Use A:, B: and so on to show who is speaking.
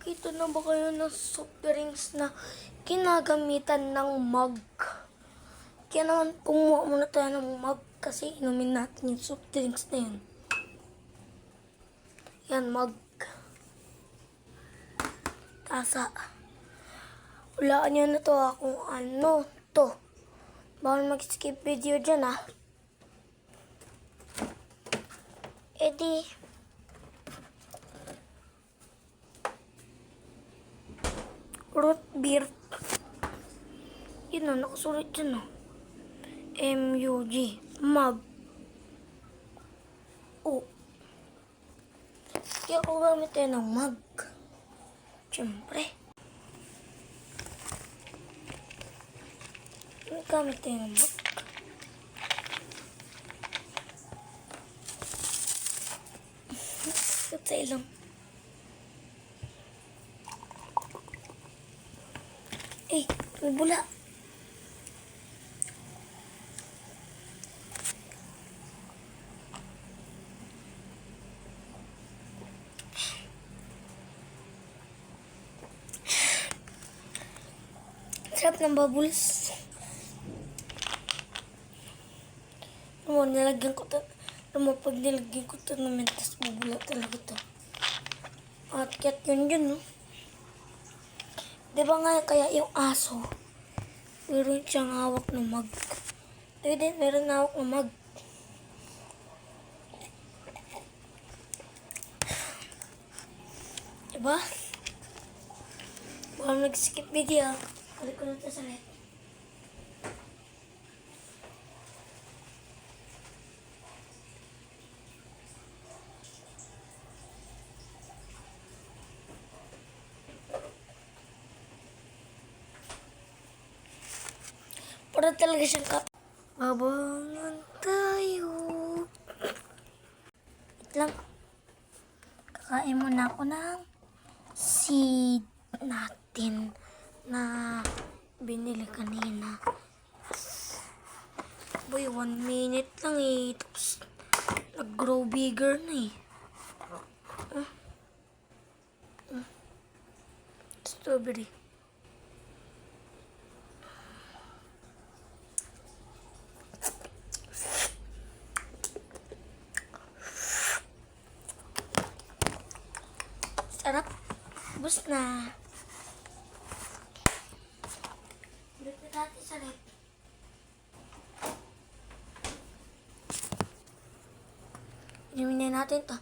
A: Nakakita na ba kayo ng soft drinks na ginagamitan ng mug? Kaya naman kumuha muna tayo ng mug kasi inumin natin yung soft drinks na yun. Yan, mug. Tasa. Hulaan nyo na to kung ano to. Bawal mag-skip video dyan Edi. Root beer. Yun nakasulat dyan MUG. Mug. Kaya ako gamit tayo ng mug. Siyempre. Gamit tayo ng mug. Sa ilong. May bula. Sarap ng bubbles. Nilagyan ko ito. Pag nilagyan ko ito ng mentas, bubula talaga ito. At cat yun, no? Diba nga kaya yung aso, meron siyang hawak ng mug. Ito din, meron hawak ng mug. Diba? Baka nag-skip video. Balik ko na ito sa net. Para talaga siyang kap. Babangon tayo. Wait lang. Kakain muna ako ng seed natin na binili kanina. Boy, 1 minute lang Tapos nag-grow bigger na Strawberry. Sarap. Bus na. Balik na natin sa rep. Inumin na natin to.